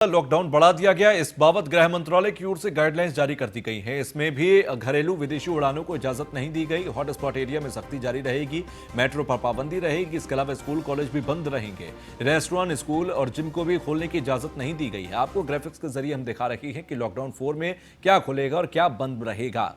Lockdown बढ़ा दिया गया। इस बाबत गृह मंत्रालय की ओर से गाइडलाइंस जारी कर दी गई है। इसमें भी घरेलू विदेशी उड़ानों को इजाजत नहीं दी गई। हॉटस्पॉट एरिया में सख्ती जारी रहेगी। मेट्रो पर पाबंदी रहेगी। इसके अलावा स्कूल कॉलेज भी बंद रहेंगे। रेस्टोरेंट, स्कूल और जिम को भी खोलने की इजाजत नहीं दी गई है। आपको ग्राफिक्स के जरिए हम दिखा रहे हैं कि लॉकडाउन 4 में क्या खुलेगा और क्या बंद रहेगा।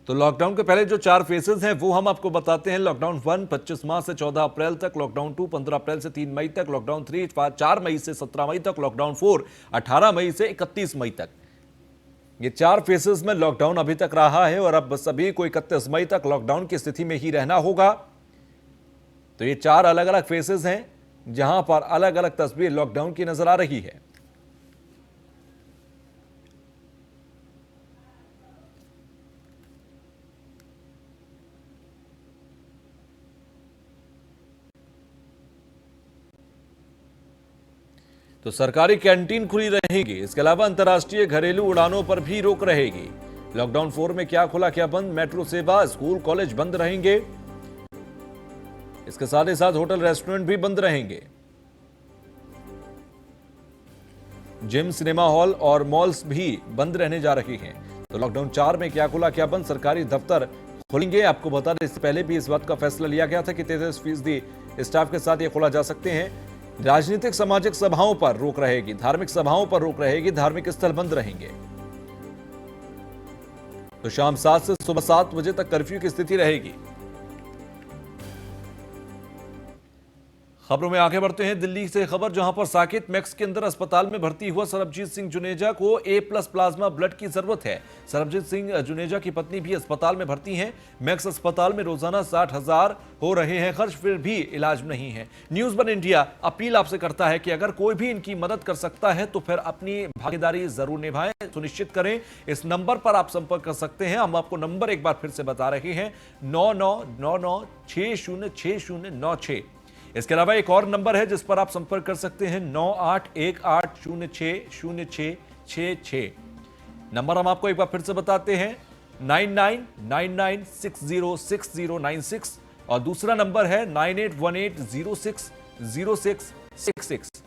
तो लॉकडाउन के पहले जो 4 फेजेस हैं वो हम आपको बताते हैं। लॉकडाउन 1 25 मार्च से 14 अप्रैल तक, लॉकडाउन 2 15 अप्रैल से 3 मई तक, लॉकडाउन 3 4 मई से 17 मई तक, लॉकडाउन 4 18 मई से 31 मई तक। ये 4 फेजेस में लॉकडाउन अभी तक रहा है और अब सभी को 31 मई तक लॉकडाउन की स्थिति में ही रहना होगा। तो ये 4 अलग अलग फेजेस हैं जहां पर अलग अलग तस्वीर लॉकडाउन की नजर आ रही है। तो सरकारी कैंटीन खुली रहेगी। इसके अलावा अंतर्राष्ट्रीय घरेलू उड़ानों पर भी रोक रहेगी। लॉकडाउन 4 में क्या खुला क्या बंद? मेट्रो सेवा, स्कूल कॉलेज बंद रहेंगे। इसके साथ ही साथ होटल रेस्टोरेंट भी बंद रहेंगे। जिम, सिनेमा हॉल और मॉल्स भी बंद रहने जा रही हैं। तो लॉकडाउन 4 में क्या खुला क्या बंद? सरकारी दफ्तर खुलेंगे। आपको बता दें, इससे पहले भी इस बात का फैसला लिया गया था कि 33% स्टाफ के साथ ये खोला जा सकते हैं। राजनीतिक सामाजिक सभाओं पर रोक रहेगी। धार्मिक सभाओं पर रोक रहेगी। धार्मिक स्थल बंद रहेंगे। तो शाम 7 से सुबह 7 बजे तक कर्फ्यू की स्थिति रहेगी। खबरों में आगे बढ़ते हैं। दिल्ली से खबर, जहां पर साकेत मैक्स के अंदर अस्पताल में भर्ती हुआ सरबजीत सिंह जुनेजा को A+ प्लाज्मा ब्लड की जरूरत है। सरबजीत सिंह जुनेजा की पत्नी भी अस्पताल में भर्ती हैं। मैक्स अस्पताल में रोजाना 60,000 हो रहे हैं खर्च, फिर भी इलाज नहीं है। न्यूज वन इंडिया अपील आपसे करता है कि अगर कोई भी इनकी मदद कर सकता है तो फिर अपनी भागीदारी जरूर निभाएं, सुनिश्चित करें। इस नंबर पर आप संपर्क कर सकते हैं। हम आपको नंबर एक बार फिर से बता रहे हैं, 9999606096। इसके अलावा एक और नंबर है जिस पर आप संपर्क कर सकते हैं, 9818060666। नंबर हम आपको एक बार फिर से बताते हैं, 9999606096 और दूसरा नंबर है 9818060666।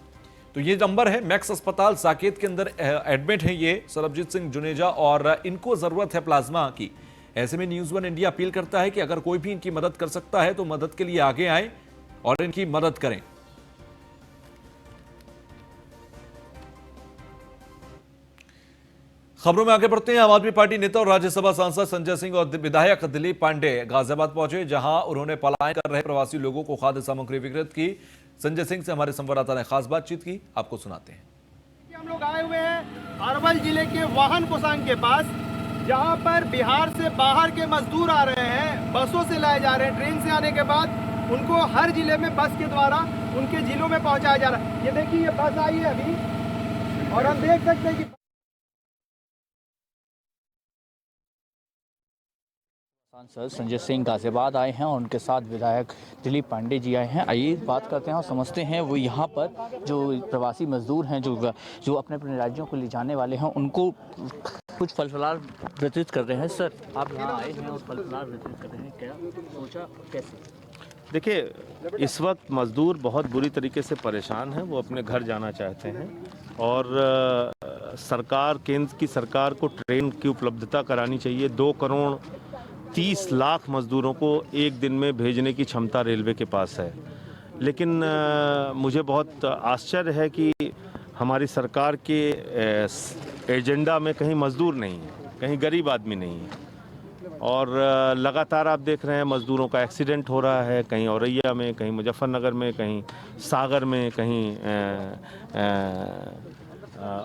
तो ये नंबर है। मैक्स अस्पताल साकेत के अंदर एडमिट है ये सरबजीत सिंह जुनेजा और इनको जरूरत है प्लाज्मा की। ऐसे में न्यूज वन इंडिया अपील करता है कि अगर कोई भी इनकी मदद कर सकता है तो मदद के लिए आगे आए और इनकी मदद करें। खबरों में आगे बढ़ते हैं। आम आदमी पार्टी नेता और राज्यसभा सांसद संजय सिंह और विधायक दिलीप पांडे गाजियाबाद पहुंचे, जहां उन्होंने पलायन कर रहे प्रवासी लोगों को खाद्य सामग्री वितरित की। संजय सिंह से हमारे संवाददाता ने खास बातचीत की, आपको सुनाते हैं। हम लोग आए हुए हैं अरवल जिले के वाहन कोसांग के पास, जहां पर बिहार से बाहर के मजदूर आ रहे हैं, बसों से लाए जा रहे हैं। ट्रेन से आने के बाद उनको हर जिले में बस के द्वारा उनके जिलों में पहुंचाया जा रहा है। ये देखिए, ये बस आई है अभी और हम देख सकते हैं कि सांसद संजय सिंह गाजियाबाद आए हैं और उनके साथ विधायक दिलीप पांडे जी आए हैं। आइए बात करते हैं और समझते हैं वो यहाँ पर जो प्रवासी मजदूर हैं, जो अपने अपने राज्यों को ले जाने वाले हैं, उनको कुछ फल फलार वितरित कर रहे हैं। सर, आप यहाँ आए हैं और फल फलार वितरित कर रहे हैं, क्या सोचा, कैसे? देखिए, इस वक्त मज़दूर बहुत बुरी तरीके से परेशान हैं। वो अपने घर जाना चाहते हैं और सरकार, केंद्र की सरकार को ट्रेन की उपलब्धता करानी चाहिए। 2,30 लाख मज़दूरों को एक दिन में भेजने की क्षमता रेलवे के पास है। लेकिन मुझे बहुत आश्चर्य है कि हमारी सरकार के एजेंडा में कहीं मज़दूर नहीं है, कहीं गरीब आदमी नहीं है। और लगातार आप देख रहे हैं मज़दूरों का एक्सीडेंट हो रहा है, कहीं औरैया में, कहीं मुजफ्फरनगर में, कहीं सागर में, कहीं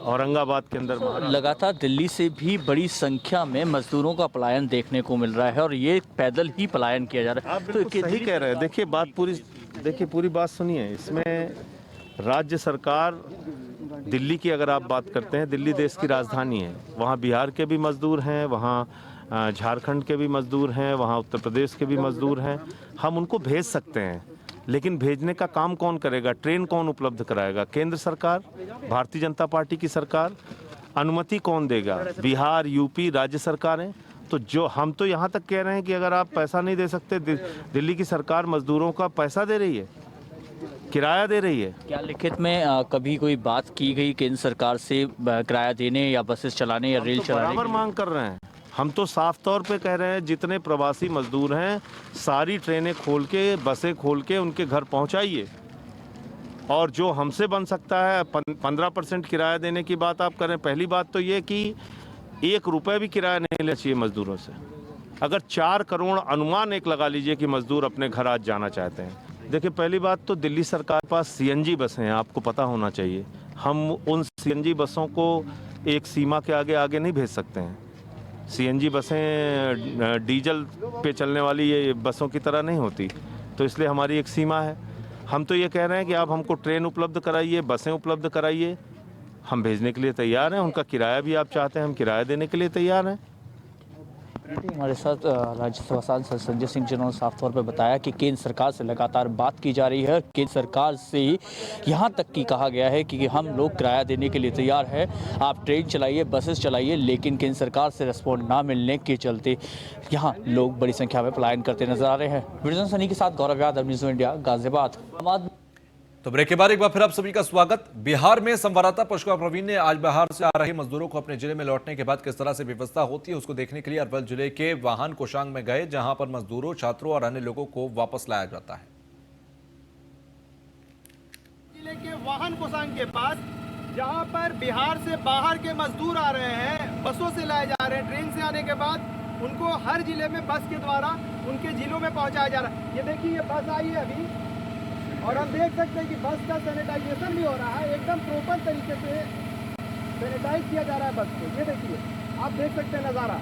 औरंगाबाद के अंदर। लगातार दिल्ली से भी बड़ी संख्या में मजदूरों का पलायन देखने को मिल रहा है और ये पैदल ही पलायन किया जा रहा है। आप तो सही कह रहे हैं। देखिए, पूरी बात सुनिए। इसमें राज्य सरकार, दिल्ली की अगर आप बात करते हैं, दिल्ली देश की राजधानी है। वहाँ बिहार के भी मज़दूर हैं, वहाँ झारखंड के भी मज़दूर हैं, वहाँ उत्तर प्रदेश के भी मज़दूर हैं। हम उनको भेज सकते हैं, लेकिन भेजने का काम कौन करेगा? ट्रेन कौन उपलब्ध कराएगा? केंद्र सरकार, भारतीय जनता पार्टी की सरकार। अनुमति कौन देगा? बिहार, यूपी, राज्य सरकारें। तो जो हम तो यहाँ तक कह रहे हैं कि अगर आप पैसा नहीं दे सकते, दिल्ली की सरकार मज़दूरों का पैसा दे रही है। किराया दे रही है। क्या लिखित में कभी कोई बात की गई केंद्र सरकार से किराया देने या बसेस चलाने या रेल तो चलाने बराबर की? मांग कर रहे हैं। हम तो साफ तौर पे कह रहे हैं जितने प्रवासी मजदूर हैं सारी ट्रेनें खोल के बसें खोल के उनके घर पहुंचाइए। और जो हमसे बन सकता है 15% किराया देने की बात आप करें। पहली बात तो ये कि 1 रुपये भी किराया नहीं लेना चाहिए मजदूरों से। अगर 4 करोड़ अनुमान एक लगा लीजिए कि मजदूर अपने घर आज जाना चाहते हैं। देखिए पहली बात तो दिल्ली सरकार के पास सीएनजी बसें हैं, आपको पता होना चाहिए। हम उन सीएनजी बसों को एक सीमा के आगे आगे नहीं भेज सकते हैं। सीएनजी बसें डीजल पे चलने वाली ये बसों की तरह नहीं होती, तो इसलिए हमारी एक सीमा है। हम तो ये कह रहे हैं कि आप हमको ट्रेन उपलब्ध कराइए, बसें उपलब्ध कराइए, हम भेजने के लिए तैयार हैं। उनका किराया भी आप चाहते हैं, हम किराया देने के लिए तैयार हैं। हमारे साथ राज्यसभा सांसद संजय सिंह जिन्होंने साफ तौर पर बताया कि केंद्र सरकार से लगातार बात की जा रही है। केंद्र सरकार से यहाँ तक कि कहा गया है कि हम लोग किराया देने के लिए तैयार है, आप ट्रेन चलाइए, बसेस चलाइए, लेकिन केंद्र सरकार से रिस्पॉन्ड ना मिलने के चलते यहाँ लोग बड़ी संख्या में पलायन करते नजर आ रहे हैं। वीडियो सनी के साथ गौरव यादव, न्यूज़ इंडिया, गाजियाबाद। तो ब्रेक के बाद एक बार फिर आप सभी का स्वागत। बिहार में संवाददाता पुष्कर प्रवीण ने आज बिहार से आ रहे मजदूरों को अपने जिले में लौटने के बाद किस तरह से व्यवस्था होती है उसको देखने के लिए अरवल जिले के वाहन कोषांग में गए, जहां पर मजदूरों, छात्रों और अन्य लोगों को वापस लाया जाता है। जिले के वाहन कोषांग के पास जहां पर बिहार से बाहर के मजदूर आ रहे हैं, बसों से लाए जा रहे हैं। ट्रेन से आने के बाद उनको हर जिले में बस के द्वारा उनके जिलों में पहुंचाया जा रहा है। ये देखिए, ये बस आई है अभी और हम देख सकते हैं कि बस का सैनिटाइजेशन भी हो रहा है। एकदम प्रॉपर तरीके से सैनिटाइज किया जा रहा है बस को। ये देखिए, आप देख सकते हैं नज़ारा।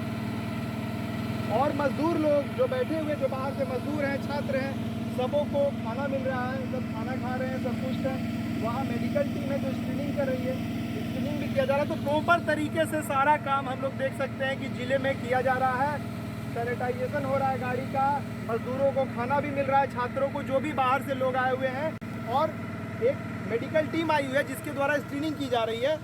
और मजदूर लोग जो बैठे हुए, जो बाहर से मजदूर हैं, छात्र हैं, सबों को खाना मिल रहा है, सब खाना खा रहे हैं, सब कुछ है। वहाँ मेडिकल टीम है जो स्क्रीनिंग कर रही है, स्क्रीनिंग भी किया जा रहा है। तो प्रॉपर तरीके से सारा काम हम लोग देख सकते हैं कि जिले में किया जा रहा है। सैनिटाइजेशन हो रहा है गाड़ी का, मजदूरों को खाना भी मिल रहा है, छात्रों को जो भी बाहर से लोग आए हुए हैं, और एक मेडिकल टीम आई हुई है जिसके द्वारा स्क्रीनिंग की जा रही है।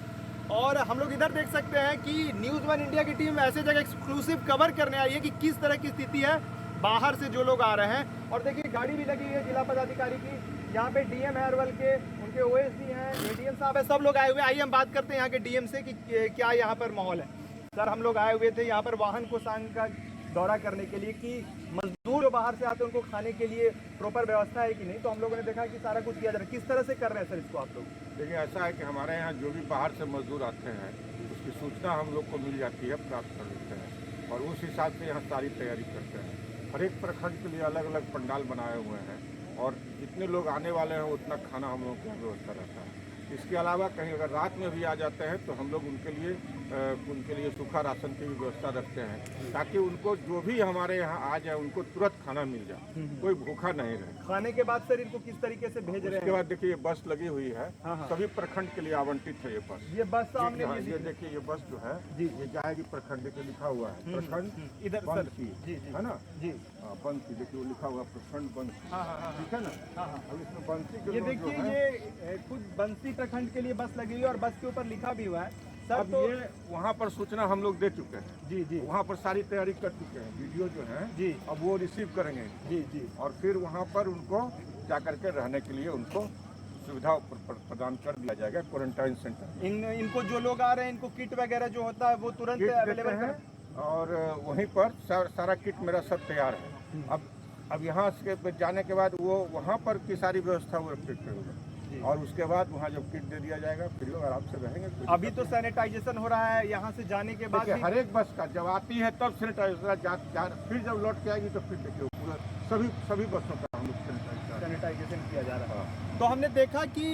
और हम लोग इधर देख सकते हैं कि न्यूज़ 1 इंडिया की टीम ऐसे जगह एक्सक्लूसिव कवर करने आई है कि किस तरह की स्थिति है बाहर से जो लोग आ रहे हैं। और देखिए, गाड़ी भी लगी हुई है जिला पदाधिकारी की। यहाँ पे डीएम है अरवल के, उनके ओएसडी हैं, एडीएम साहब है, सब लोग आए हुए हैं। आइए हम बात करते हैं यहाँ के डीएम से कि क्या यहाँ पर माहौल है। सर, हम लोग आए हुए थे यहाँ पर वाहन कोषांग का दौरा करने के लिए कि मजदूर जो बाहर से आते हैं उनको खाने के लिए प्रॉपर व्यवस्था है कि नहीं। तो हम लोगों ने देखा कि सारा कुछ किया जा रहा है। किस तरह से कर रहे हैं सर इसको आप लोग? देखिए, ऐसा है कि हमारे यहाँ जो भी बाहर से मजदूर आते हैं उसकी सूचना हम लोग को मिल जाती है, प्राप्त कर लेते हैं और उस हिसाब से यहाँ सारी तैयारी करते हैं। हर एक प्रखंड के लिए अलग अलग पंडाल बनाए हुए हैं और जितने लोग आने वाले हैं उतना खाना हम लोग का व्यवस्था रहता है। इसके अलावा कहीं अगर रात में भी आ जाते हैं तो हम लोग उनके लिए सूखा राशन की भी व्यवस्था रखते हैं, ताकि उनको जो भी हमारे यहाँ आ जाए उनको तुरंत खाना मिल जाए, कोई भूखा नहीं रहे। खाने के बाद सर इनको किस तरीके से भेज रहे हैं? उसके बाद देखिए, ये बस लगी हुई है, सभी प्रखंड के लिए आवंटित है ये बस। ये बस सामने ये देखिए, ये बस जो है ये जाएगी प्रखंड के, लिखा हुआ है प्रखंड इधर सर बंसी, जी है ना जी, बंसी। देखिए, वो लिखा हुआ प्रखंड बंसी, ठीक है ना। अब इसमें बंसी के ये लोग जो देखिए, है, ये खुद बंसी प्रखंड के लिए बस लगी हुई है और बस के ऊपर लिखा भी हुआ है सर। अब तो ये वहाँ पर सूचना हम लोग दे चुके हैं जी जी वहाँ पर सारी तैयारी कर चुके हैं। वीडियो जो है जी, अब वो रिसीव करेंगे जी जी, और फिर वहाँ पर उनको जा करके रहने के लिए उनको सुविधा प्रदान कर दिया जाएगा क्वारंटाइन सेंटर। इनको जो लोग आ रहे हैं इनको किट वगैरह जो होता है वो तुरंत अवेलेबल है और वहीं पर सारा किट मेरा सब तैयार है। अब यहाँ से जाने के बाद वो वहाँ पर की सारी व्यवस्था वो रखते होगा और उसके बाद वहाँ जब किट दे दिया जाएगा फिर लोग आराम से रहेंगे। अभी तो सैनिटाइजेशन हो रहा है यहाँ से जाने के बाद। हर एक बस का जब आती है तब सैनिटाइजेशन, फिर जब लौट के आएगी तो फिर देखिए पूरा सभी बसों का हम लोग सैनिटाइजेशन किया जा रहा है। तो हमने देखा कि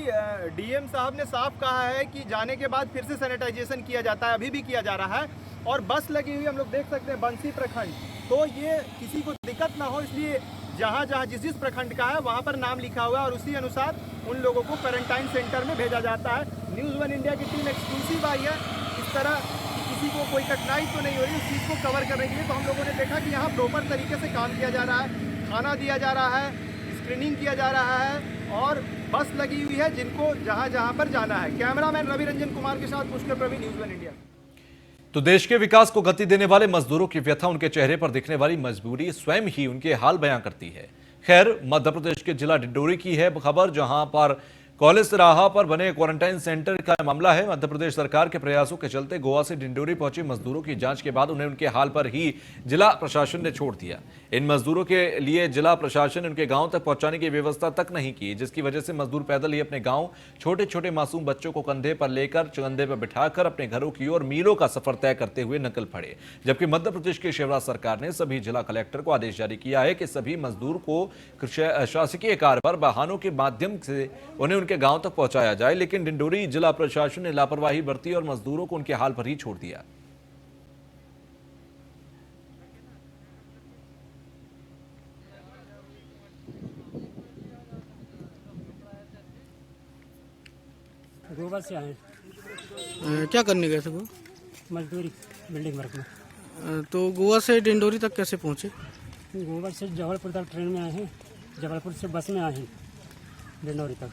डीएम साहब ने साफ कहा है कि जाने के बाद फिर से सैनिटाइजेशन किया जाता है, अभी भी किया जा रहा है। और बस लगी हुई हम लोग देख सकते हैं बंसी प्रखंड, तो ये किसी को दिक्कत ना हो इसलिए जहाँ जिस प्रखंड का है वहाँ पर नाम लिखा हुआ है और उसी अनुसार उन लोगों को क्वारंटाइन सेंटर में भेजा जाता है। न्यूज़ 1 इंडिया की टीम एक्सक्लूसिव आई है इस तरह कि किसी को कोई कठिनाई तो नहीं हो रही उस चीज़ को कवर करने के लिए। तो हम लोगों ने देखा कि यहाँ प्रॉपर तरीके से काम किया जा रहा है, खाना दिया जा रहा है, स्क्रीनिंग किया जा रहा है और बस लगी हुई है जिनको जहाँ पर जाना है। कैमरामैन रवि रंजन कुमार के साथ पुष्कर प्रवीण, न्यूज़ 1 इंडिया। तो देश के विकास को गति देने वाले मजदूरों की व्यथा, उनके चेहरे पर दिखने वाली मजबूरी स्वयं ही उनके हाल बयां करती है। खैर, मध्य प्रदेश के जिला डिंडोरी की है खबर, जहां पर कॉलेज तिराहा पर बने क्वारंटाइन सेंटर का मामला है। मध्य प्रदेश सरकार के प्रयासों के चलते गोवा से डिंडोरी पहुंचे मजदूरों की जांच के बाद उन्हें उनके हाल पर ही जिला प्रशासन ने छोड़ दिया। इन मजदूरों के लिए जिला प्रशासन ने उनके गांव तक पहुंचाने की व्यवस्था तक नहीं की, जिसकी वजह से मजदूर पैदल ही अपने गांव छोटे छोटे मासूम बच्चों को कंधे पर लेकर कंधे पर बिठाकर अपने घरों की ओर मीलों का सफर तय करते हुए निकल पड़े। जबकि मध्य प्रदेश की शिवराज सरकार ने सभी जिला कलेक्टर को आदेश जारी किया है कि सभी मजदूर को शासकीय कार्य पर वाहनों के माध्यम से उन्हें उनके गांव तक पहुंचाया जाए, लेकिन डिंडोरी जिला प्रशासन ने लापरवाही बरती और मजदूरों को उनके हाल पर ही छोड़ दिया। गोवा से आए, क्या करने गए थे वो? मजदूरी बिल्डिंग वर्क में। तो गोवा से डिंडोरी तक कैसे पहुंचे? गोवा से जबलपुर तक ट्रेन में आए हैं, जबलपुर से बस में आए हैं डिंडोरी तक।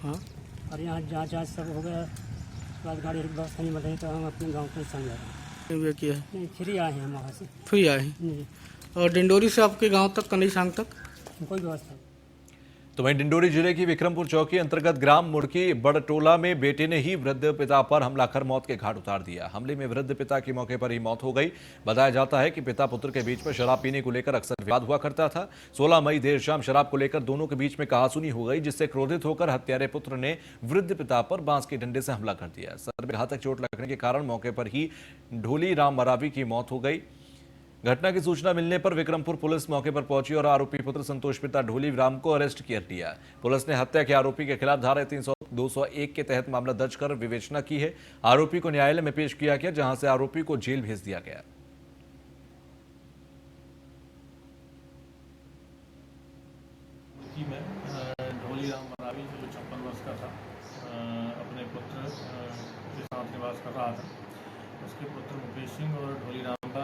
हाँ, और यहाँ जाँच सब हो गया, उसके बाद गाड़ी व्यवस्था नहीं मिल रही तो हम अपने गाँव के संग आए। ये किया है? नहीं, फ्री आए हैं हम वहाँ से। फ्री आए हैं? जी, और डिंडोरी से आपके गांव तक, कन्हैयासांग तक कोई व्यवस्था नहीं। तो वहीं डिंडोरी जिले की विक्रमपुर चौकी अंतर्गत ग्राम मुड़की बड़टोला में बेटे ने ही वृद्ध पिता पर हमला कर मौत के घाट उतार दिया। हमले में वृद्ध पिता की मौके पर ही मौत हो गई। बताया जाता है कि पिता पुत्र के बीच में शराब पीने को लेकर अक्सर विवाद हुआ करता था। 16 मई देर शाम शराब को लेकर दोनों के बीच में कहासुनी हो गई, जिससे क्रोधित होकर हत्यारे पुत्र ने वृद्ध पिता पर बांस के डंडे से हमला कर दिया। सर में घातक चोट लगने के कारण मौके पर ही ढोली राम मरावी की मौत हो गई। घटना की सूचना मिलने पर विक्रमपुर पुलिस मौके पर पहुंची और आरोपी पुत्र संतोष पिता ढोली राम को अरेस्ट कर लिया। पुलिस ने हत्या के आरोपी के खिलाफ धारा 201 के तहत मामला दर्ज कर विवेचना की है। आरोपी को न्यायालय में पेश किया गया, जहां से आरोपी को जेल भेज दिया गया। ढोली राम मरावी जो 56 वर्ष का था, अपने पुत्र के साथ निवास कर रहा था। उसके पुत्र मुकेश सिंह और ढोली राम का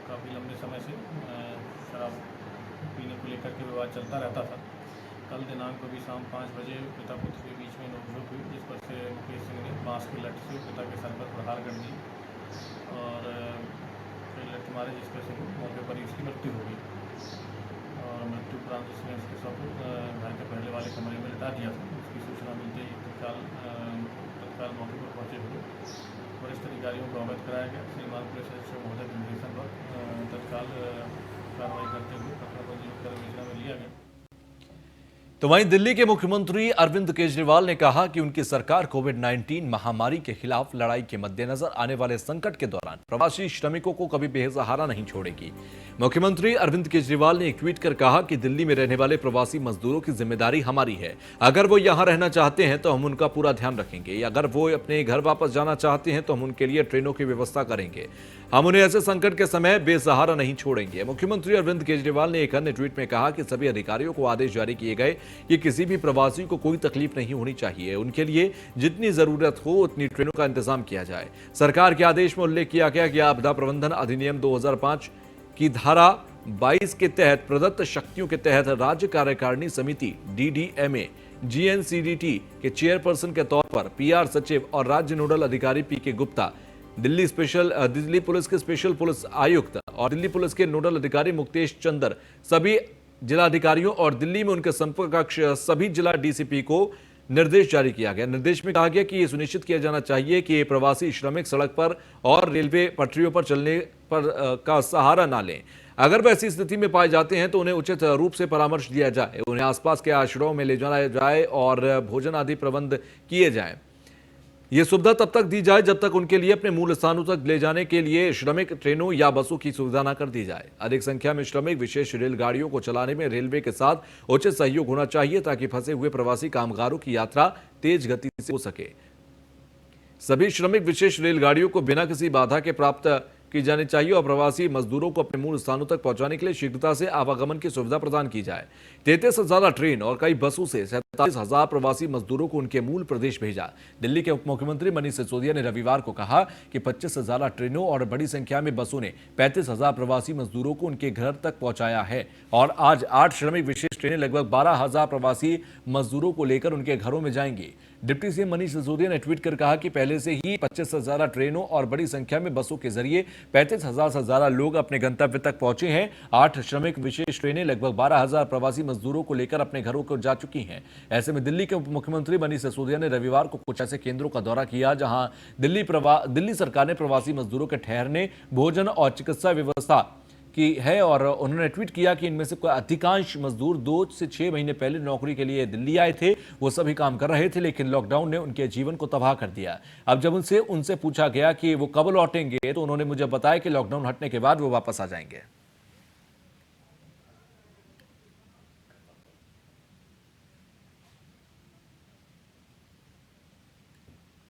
काफ़ी लंबे समय से शराब पीने को लेकर के विवाद चलता रहता था। कल दिनांक को भी शाम 5 बजे पिता पुत्र के बीच में नोकझोंक हुई, जिस पर से मुकेश सिंह ने बांस की लठ से पिता के सर पर प्रहार कर दी और लठ मारे, जिस पर से मौके पर ही उसकी मृत्यु हो गई। और मृत्यु उपरांत उसने उसके शव घर के पहले वाले कमरे में लिटा दिया था। उसकी सूचना मिलते ही तत्काल मौके पर पहुंचे हुए वरिष्ठ अधिकारियों को अवगत कराया गया। श्रीमान पुलिस अधीक्षक महोदय के निर्देशन पर तत्काल कार्रवाई करते हुए घटना को जीवित कर विवेचना में लिया गया। तो वहीं दिल्ली के मुख्यमंत्री अरविंद केजरीवाल ने कहा कि उनकी सरकार कोविड-19 महामारी के खिलाफ लड़ाई के मद्देनजर आने वाले संकट के दौरान प्रवासी श्रमिकों को कभी बेसहारा नहीं छोड़ेगी। मुख्यमंत्री अरविंद केजरीवाल ने एक ट्वीट कर कहा कि दिल्ली में रहने वाले प्रवासी मजदूरों की जिम्मेदारी हमारी है। अगर वो यहां रहना चाहते हैं तो हम उनका पूरा ध्यान रखेंगे। अगर वो अपने घर वापस जाना चाहते हैं तो हम उनके लिए ट्रेनों की व्यवस्था करेंगे। हम उन्हें ऐसे संकट के समय बेसहारा नहीं छोड़ेंगे। मुख्यमंत्री अरविंद केजरीवाल ने एक अन्य ट्वीट में कहा कि सभी अधिकारियों को आदेश जारी किए गए कि किसी भी प्रवासी को कोई तकलीफ नहीं होनी चाहिए। उनके लिए जितनी जरूरत हो उतनी ट्रेनों का इंतजाम किया जाए। सरकार के आदेश में उल्लेख किया गया कि आपदा प्रबंधन अधिनियम 2005 की धारा 22 के तहत प्रदत्त शक्तियों के तहत राज्य कार्यकारिणी समिति DDMA GNCDT के चेयरपर्सन के तौर पर PR सचिव और राज्य नोडल अधिकारी PK गुप्ता, दिल्ली पुलिस के स्पेशल पुलिस आयुक्त और दिल्ली पुलिस के नोडल अधिकारी मुक्तेश चंद्र, सभी जिलाधिकारियों और दिल्ली में उनके समकक्ष सभी जिला DCP को निर्देश जारी किया गया। निर्देश में कहा गया कि यह सुनिश्चित किया जाना चाहिए कि प्रवासी श्रमिक सड़क पर और रेलवे पटरियों पर चलने पर का सहारा ना लें। अगर वह ऐसी स्थिति में पाए जाते हैं तो उन्हें उचित रूप से परामर्श दिया जाए, उन्हें आसपास के आश्रयों में ले जाया जाए और भोजन आदि प्रबंध किए जाएं। ये सुविधा तब तक दी जाए जब तक उनके लिए अपने मूल स्थानों तक ले जाने के लिए श्रमिक ट्रेनों या बसों की सुविधा न कर दी जाए। अधिक संख्या में श्रमिक विशेष रेलगाड़ियों को चलाने में रेलवे के साथ उचित सहयोग होना चाहिए ताकि फंसे हुए प्रवासी कामगारों की यात्रा तेज गति से हो सके। सभी श्रमिक विशेष रेलगाड़ियों को बिना किसी बाधा के प्राप्त की जानी चाहिए और प्रवासी मजदूरों को अपने मूल स्थानों तक पहुंचाने के लिए शीघ्रता से आवागमन की सुविधा प्रदान की जाए। 33 से ज्यादा ट्रेन और कई बसों से 47,000 प्रवासी मजदूरों को उनके मूल प्रदेश भेजा। दिल्ली के उप मुख्यमंत्री मनीष सिसोदिया ने रविवार को कहा कि 25 से ज्यादा ट्रेनों और बड़ी संख्या में बसों ने 35,000 प्रवासी मजदूरों को उनके घर तक पहुंचाया है और आज 8 श्रमिक विशेष ट्रेनें लगभग 12,000 प्रवासी मजदूरों को लेकर उनके घरों में जाएंगी। डिप्टी सीएम मनीष सिसोदिया ने ट्वीट कर कहा कि पहले से ही 25 से ज्यादा ट्रेनों और बड़ी संख्या में बसों के जरिए 35,000 से ज्यादा लोग अपने गंतव्य तक पहुंचे हैं। 8 श्रमिक विशेष ट्रेनें लगभग 12,000 प्रवासी मजदूरों को लेकर अपने घरों को जा चुकी हैं। ऐसे में दिल्ली के उप मुख्यमंत्री मनीष सिसोदिया ने रविवार को कुछ ऐसे केंद्रों का दौरा किया जहां दिल्ली सरकार ने प्रवासी मजदूरों के ठहरने, भोजन और चिकित्सा व्यवस्था की है और उन्होंने ट्वीट किया कि इनमें से अधिकांश मजदूर 2 से 6 महीने पहले नौकरी के लिए दिल्ली आए थे। वो सभी काम कर रहे थे, लेकिन लॉकडाउन ने उनके जीवन को तबाह कर दिया। अब जब उनसे पूछा गया कि वो कब लौटेंगे तो उन्होंने मुझे बताया कि लॉकडाउन हटने के बाद वो वापस आ जाएंगे।